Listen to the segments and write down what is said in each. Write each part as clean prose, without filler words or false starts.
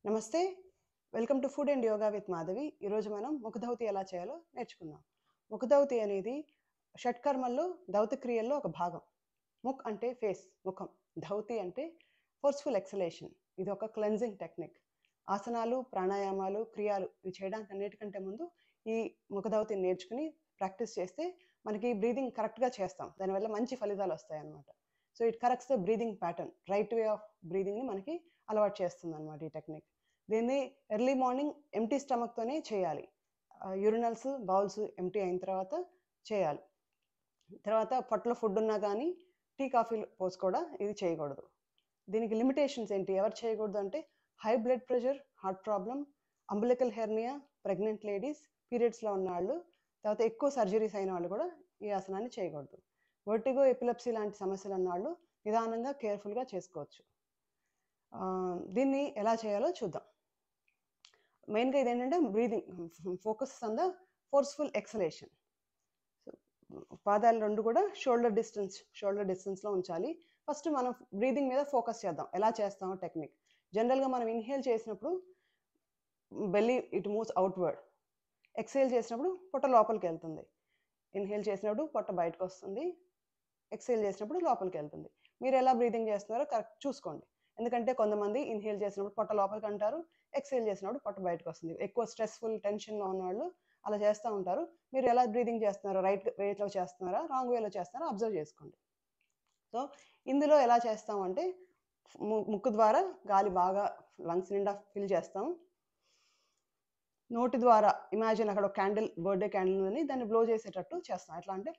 నమస్తే. Welcome to food and yoga with Madhavi. ఈరోజు మనం ముఖధౌతి ఎలా చేయాలో నేర్చుకుందాం. ముఖధౌతి అనేది షట్కర్మల్లో దౌతి క్రియల్లో ఒక భాగం. ముఖ్ అంటే ఫేస్, ముఖం. ధౌతి అంటే ఫోర్స్ఫుల్ ఎక్సలేషన్. ఇది ఒక క్లెన్జింగ్ టెక్నిక్. ఆసనాలు, ప్రాణాయామాలు, క్రియాలు ఇవి చేయడానికి అన్నిటికంటే ముందు ఈ ముఖధౌతిని నేర్చుకుని ప్రాక్టీస్ చేస్తే మనకి బ్రీదింగ్ కరెక్ట్గా చేస్తాం. దానివల్ల మంచి ఫలితాలు వస్తాయి అన్నమాట. So it corrects the breathing pattern, right way of బ్రీదింగ్ని మనకి అలవాటు చేస్తుంది అనమాట ఈ టెక్నిక్. దీన్ని ఎర్లీ మార్నింగ్ ఎంటీ స్టమక్తోనే చేయాలి. యూరినల్స్, బౌల్స్ ఎంటీ అయిన తర్వాత చేయాలి. తర్వాత పొట్టలో ఫుడ్ ఉన్నా కానీ టీ కాఫీలు పోసి కూడా ఇది చేయకూడదు. దీనికి లిమిటేషన్స్ ఏంటి, ఎవరు చేయకూడదు అంటే high blood pressure, heart problem, umbilical hernia, pregnant ladies, పీరియడ్స్లో ఉన్న వాళ్ళు, తర్వాత ఎక్కువ సర్జరీస్ అయిన వాళ్ళు కూడా ఈ ఆసనాన్ని చేయకూడదు. వర్టిగో, ఎపిలెప్సీ లాంటి సమస్యలు ఉన్న వాళ్ళు నిదానంగా కేర్ఫుల్గా చేసుకోవచ్చు. దీన్ని ఎలా చేయాలో చూద్దాం. మెయిన్గా ఇదేంటంటే breathing focus on the forceful exhalation. పాదాలు రెండు కూడా షోల్డర్ డిస్టెన్స్లో ఉంచాలి. ఫస్ట్ మనం బ్రీదింగ్ మీద ఫోకస్ చేద్దాం. ఎలా చేస్తామో టెక్నిక్. జనరల్గా మనం ఇన్హేల్ చేసినప్పుడు belly it moves outward. Exhale చేసినప్పుడు పొట్ట లోపలికి వెళ్తుంది. ఇన్హేల్ చేసినప్పుడు పొట్ట బయటకు వస్తుంది, ఎక్సేల్ చేసినప్పుడు లోపలికి వెళ్తుంది. మీరు ఎలా బ్రీదింగ్ చేస్తున్నారో కరెక్ట్ చూసుకోండి. ఎందుకంటే కొంతమంది ఇన్హేల్ చేసినప్పుడు పొట్ట లోపలికి అంటారు, ఎక్సేల్ చేసినప్పుడు పొట్ట బయటకు వస్తుంది. ఎక్కువ స్ట్రెస్ఫుల్ టెన్షన్లో ఉన్నవాళ్ళు అలా చేస్తూ ఉంటారు. మీరు ఎలా బ్రీదింగ్ చేస్తున్నారో, రైట్ వేలో చేస్తున్నారా, రాంగ్ వేలో చేస్తున్నారా అబ్జర్వ్ చేసుకోండి. సో ఇందులో ఎలా చేస్తామంటే ముక్కు ద్వారా గాలి బాగా లంగ్స్ నిండా ఫిల్ చేస్తాం. నోటి ద్వారా ఇమాజిన్ అక్కడ ఒక క్యాండిల్, బర్త్డే క్యాండిల్ అని దాన్ని బ్లో చేసేటట్టు చేస్తాం. ఎట్లా అంటే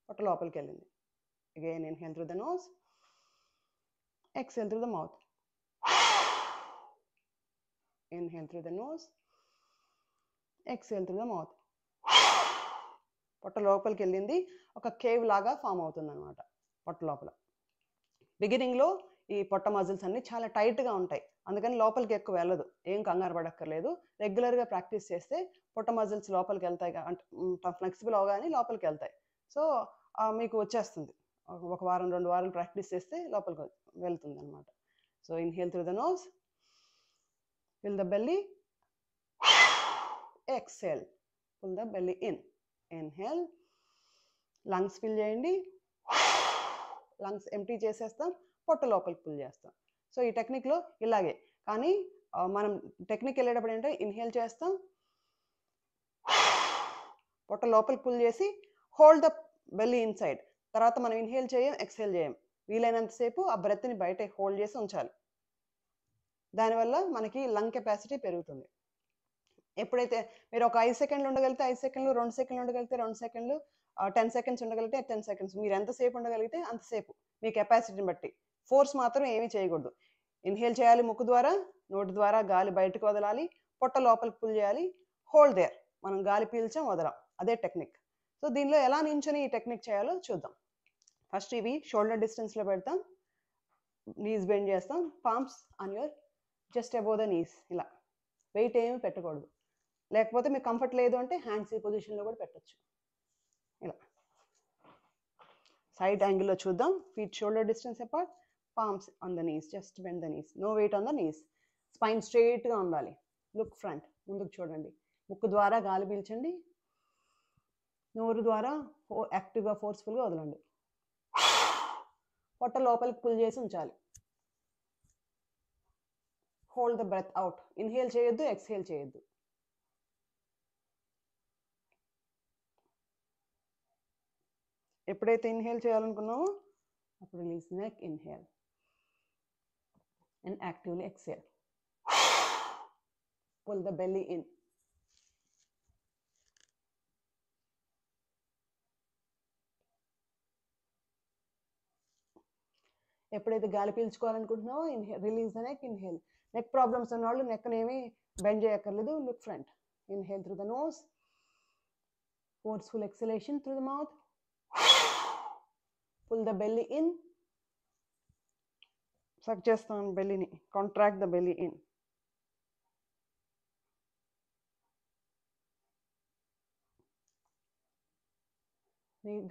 పొట్ట లోపలికి వెళ్ళింది. Again inhale through the nose, exhale through the mouth. Inhale through the nose, exhale through the mouth. పొట్ట లోపలికి వెళ్ళింది, ఒక కేవ్ లాగా ఫామ్ అవుతుంది అనమాట పొట్ట లోపల. బిగినింగ్లో ఈ పొట్ట మజిల్స్ అన్నీ చాలా టైట్గా ఉంటాయి, అందుకని లోపలికి ఎక్కువ వెళ్ళదు. ఏం కంగారు పడక్కర్లేదు. రెగ్యులర్గా ప్రాక్టీస్ చేస్తే పొట్ట మజిల్స్ లోపలికి వెళ్తాయి, అంటే ఫ్లెక్సిబుల్ అవగానే లోపలికి వెళ్తాయి. సో మీకు వచ్చేస్తుంది. ఒక వారం 2 వారాలు ప్రాక్టీస్ చేస్తే లోపలికి వెళ్తుంది అనమాట. So inhale through the nose, fill the belly, exhale, pull the belly in. Inhale, lungs fill చేయండి, లంగ్స్ ఎంటీ చేసేస్తాం, పొట్ట లోపలికి పుల్ చేస్తాం. సో ఈ టెక్నిక్లో ఇలాగే. కానీ మనం టెక్నిక్ వెళ్ళేటప్పుడు ఏంటంటే ఇన్హేల్ చేస్తాం, పొట్ట లోపలికి పుల్ చేసి హోల్డ్ ద బెల్లీ ఇన్సైడ్. తర్వాత మనం ఇన్హేల్ చేయం, ఎక్సేల్ చేయం. వీలైనంతసేపు ఆ బ్రెత్ని బయట హోల్డ్ చేసి ఉంచాలి. దానివల్ల మనకి లంగ్ కెపాసిటీ పెరుగుతుంది. ఎప్పుడైతే మీరు ఒక 5 సెకండ్లు ఉండగలిగితే 5 సెకండ్లు, 2 సెకండ్లు ఉండగలిగితే 2 సెకండ్లు, 10 సెకండ్స్ ఉండగలిగితే 10 సెకండ్స్. మీరు ఎంతసేపు ఉండగలిగితే అంతసేపు, మీ కెపాసిటీని బట్టి. ఫోర్స్ మాత్రం ఏమీ చేయకూడదు. ఇన్హేల్ చేయాలి ముక్కు ద్వారా, నోటి ద్వారా గాలి బయటకు వదలాలి, పొట్ట లోపలికి పుల్ చేయాలి, హోల్డ్ దేర్. మనం గాలి పీల్చాం, వదలం. అదే టెక్నిక్. సో దీనిలో ఎలా నించొని ఈ టెక్నిక్ చేయాలో చూద్దాం. ఫస్ట్ ఇవి షోల్డర్ డిస్టెన్స్లో పెడతాం, నీస్ బెండ్ చేస్తాం, palms on your just above the knees. ఇలా వెయిట్ ఏమి పెట్టకూడదు. లేకపోతే మీకు కంఫర్ట్ లేదు అంటే హ్యాండ్స్ ఈ పొజిషన్లో కూడా పెట్టచ్చు. ఇలా సైడ్ యాంగిల్లో చూద్దాం. Feet shoulder distance apart, palms on the knees, just bend the knees, no weight on the knees. Spine స్ట్రైట్గా ఉండాలి. లుక్ ఫ్రంట్, ముందుకు చూడండి. ముక్కు ద్వారా గాలి పీల్చండి, నోరు ద్వారా యాక్టివ్గా ఫోర్స్ఫుల్గా వదలండి. పొట్ట లోపలికి పుల్ చేసి ఉంచాలి. Hold the breath out. Inhale చేయొద్దు, ఎక్స్హేల్ చేయొద్దు. ఎప్పుడైతే ఇన్హేల్ చేయాలనుకున్నామో అప్పుడు release neck, inhale and actively exhale. Pull the belly in. ఎప్పుడైతే గాలి పీల్చుకోవాలనుకుంటున్నామో release the neck, inhale. Neck problems ఉన్న వాళ్ళు నెక్నేమి బెండ్ చేయక్కర్లేదు. Look front. Inhale through the nose, forceful exhalation through the mouth, pull the belly in. Suck చేస్తాం బెల్లీని, contract the belly in.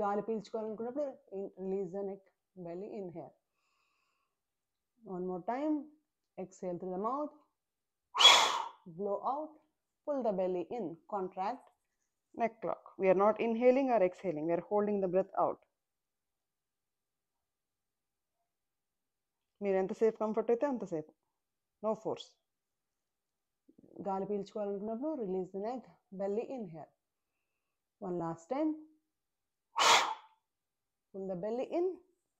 గాలి పీల్చుకోవాలనుకున్నప్పుడు release the neck, belly, inhale. One more time. exhale through the mouth, blow out, pull the belly in, contract, neck lock. We are not inhaling or exhaling, we are holding the breath out. మీరు ఎంతసేపు comfort అయితే అంతసేపు, no force. గాలి పీల్చుకోవాలనుకున్నప్పుడు release the neck, belly inhale. One last time, pull the belly in,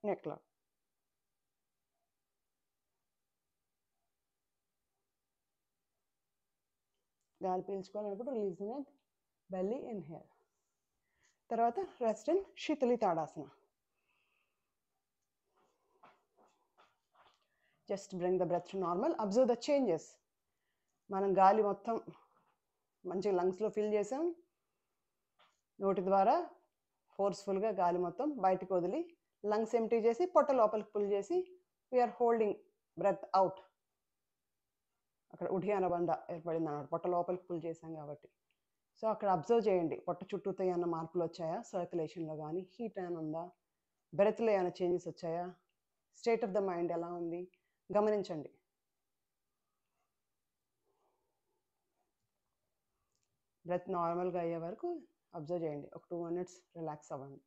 neck lock. గాలి పీల్చుకోవాలనుకుంటే release the neck, belly inhale. తర్వాత rest in Sheetali Tadasana. Just bring the breath to normal, observe the changes. మనం గాలి మొత్తం మంచిగా లంగ్స్లో fill చేసాం, నోటి ద్వారా ఫోర్స్ఫుల్గా గాలి మొత్తం బయటకు వదిలి లంగ్స్ ఎంటీ చేసి పొట్ట లోపలికి పుల్ చేసి వీఆర్ హోల్డింగ్ బ్రెత్ అవుట్. అక్కడ ఉడియాన బండ ఏర్పడింది అన్నమాట, పొట్ట లోపలికి పుల్ చేసాం కాబట్టి. సో అక్కడ అబ్జర్వ్ చేయండి, పొట్ట చుట్టూతో ఏమైనా మార్పులు వచ్చాయా, సర్క్యులేషన్లో కానీ హీట్ ఏమైనా ఉందా, బ్రెత్లో ఏమైనా చేంజెస్ వచ్చాయా, స్టేట్ ఆఫ్ ద మైండ్ ఎలా ఉంది గమనించండి. బ్రెత్ నార్మల్గా అయ్యే వరకు అబ్జర్వ్ చేయండి. ఒక 2 minutes రిలాక్స్ అవ్వండి.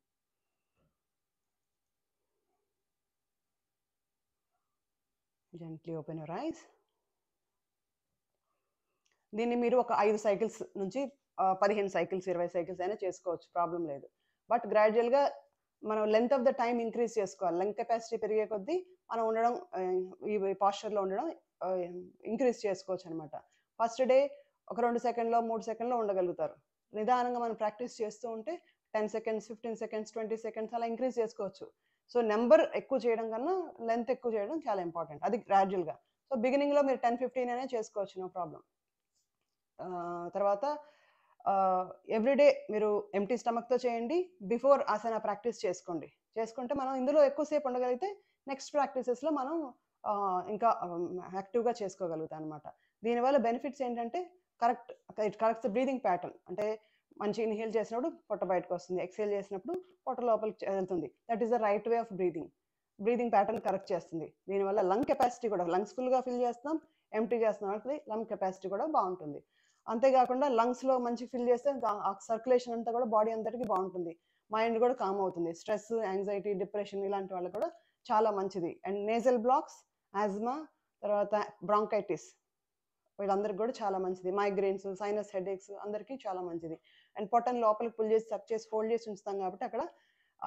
Gently open your eyes. దీన్ని మీరు ఒక 5 cycles నుంచి 15 cycles 20 cycles అయినా చేసుకోవచ్చు, ప్రాబ్లం లేదు. బట్ గ్రాడ్యువల్గా మనం length of the time increase చేసుకోవాలి. లంగ్ కెపాసిటీ పెరిగే కొద్దీ మనం ఉండడం, ఈ పాస్చర్లో ఉండడం ఇంక్రీజ్ చేసుకోవచ్చు అనమాట. ఫస్ట్ డే ఒక 2 seconds 3 seconds ఉండగలుగుతారు. నిదానంగా మనం ప్రాక్టీస్ చేస్తూ ఉంటే 10 seconds 15 seconds 20 seconds అలా ఇంక్రీజ్ చేసుకోవచ్చు. సో నెంబర్ ఎక్కువ చేయడం కన్నా లెంత్ ఎక్కువ చేయడం చాలా ఇంపార్టెంట్, అది గ్రాడ్యువల్గా. సో బిగినింగ్లో మీరు 10-15 అనే చేసుకోవచ్చు, నో ప్రాబ్లం. తర్వాత ఎవ్రీడే మీరు ఎంటీ స్టమక్తో చేయండి. బిఫోర్ ఆసన ప్రాక్టీస్ చేసుకుంటే మనం ఇందులో ఎక్కువసేపు ఉండగలిగితే నెక్స్ట్ ప్రాక్టీసెస్లో మనం ఇంకా యాక్టివ్గా చేసుకోగలుగుతాం అనమాట. దీనివల్ల బెనిఫిట్స్ ఏంటంటే ఇట్ కరెక్ట్స్ బ్రీదింగ్ ప్యాటర్న్. అంటే మంచి ఇన్హేల్ చేసినప్పుడు పొట్ట బయటకు వస్తుంది, ఎక్స్హేల్ చేసినప్పుడు పొట్ట లోపలికి వెళ్తుంది. That is the right way of breathing pattern correct చేస్తుంది. దీనివల్ల లంగ్ కెపాసిటీ కూడా, లంగ్స్ ఫుల్గా ఫిల్ చేస్తున్నాం, ఎంటీ చేస్తున్నాం అంటే లంగ్ కెపాసిటీ కూడా బాగుంటుంది. అంతేకాకుండా లంగ్స్లో మంచి ఫిల్ చేస్తే సర్క్యులేషన్ అంతా కూడా బాడీ అంతటికి బాగుంటుంది, మైండ్ కూడా కామ్ అవుతుంది. స్ట్రెస్, యాంగ్జైటీ, డిప్రెషన్ ఇలాంటి వాళ్ళకి కూడా చాలా మంచిది. అండ్ నేజల్ బ్లాక్స్, ఆస్మా, తర్వాత బ్రాంకైటిస్ వీళ్ళందరికీ కూడా చాలా మంచిది. మైగ్రేన్స్, సైనస్ హెడేక్స్ అందరికీ చాలా మంచిది. అండ్ పొట్టని లోపలికి పుల్ చేసి సక్ చేసి ఫోల్డ్ చేసి ఉంచుతాం కాబట్టి అక్కడ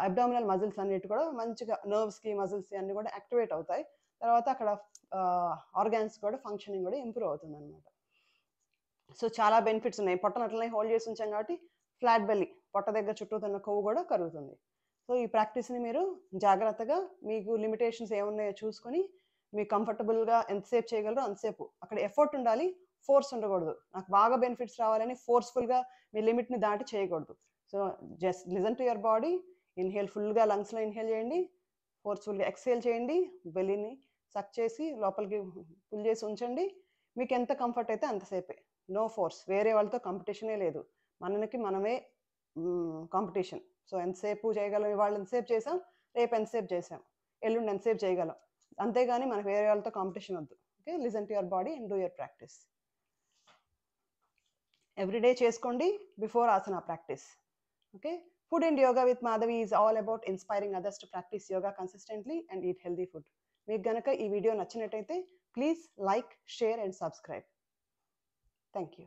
అబ్డామినల్ మజిల్స్ అన్నిటి కూడా మంచిగా, నర్వ్స్కి మజిల్స్కి అన్ని కూడా యాక్టివేట్ అవుతాయి. తర్వాత అక్కడ ఆర్గాన్స్ కూడా ఫంక్షనింగ్ కూడా ఇంప్రూవ్ అవుతుంది అనమాట. సో చాలా బెనిఫిట్స్ ఉన్నాయి. పొట్టను అట్లనే హోల్డ్ చేసి ఉంచాం కాబట్టి ఫ్లాట్ బెల్లీ, పొట్ట దగ్గర చుట్టూతున్న కొవ్వు కూడా కరుగుతుంది. సో ఈ ప్రాక్టీస్ని మీరు జాగ్రత్తగా, మీకు లిమిటేషన్స్ ఏమున్నాయో చూసుకొని మీకు కంఫర్టబుల్గా ఎంతసేపు చేయగలరో అంతసేపు. అక్కడ ఎఫర్ట్ ఉండాలి, ఫోర్స్ ఉండకూడదు. నాకు బాగా బెనిఫిట్స్ రావాలని ఫోర్స్ఫుల్గా మీ లిమిట్ని దాటి చేయకూడదు. So just listen to your body. Inhale ఫుల్గా లంగ్స్లో ఇన్హేల్ చేయండి, ఫోర్స్ఫుల్గా ఎక్స్హేల్ చేయండి, బెల్లీని సక్ చేసి లోపలికి పుల్ చేసి ఉంచండి. మీకు ఎంత కంఫర్ట్ అయితే అంతసేపే, నో ఫోర్స్. వేరే వాళ్ళతో కాంపిటీషనే లేదు, మనమే కాంపిటీషన్. సో ఎంతసేపు చేయగలం, ఇవాళ ఎంతసేపు చేసాం, రేపు ఎంతసేపు చేసాం, ఎల్లుండి ఎంతసేపు చేయగలం, అంతేగాని మనకు వేరే వాళ్ళతో కాంపిటీషన్ వద్దు. Okay, listen to your body and do your practice. Everyday చేసుకోండి before asana practice. Okay, food and yoga with Madhavi is all about inspiring others to practice yoga consistently and eat healthy food. మీకు గనక ఈ video నచ్చినట్టయితే please like, share and subscribe. Thank you.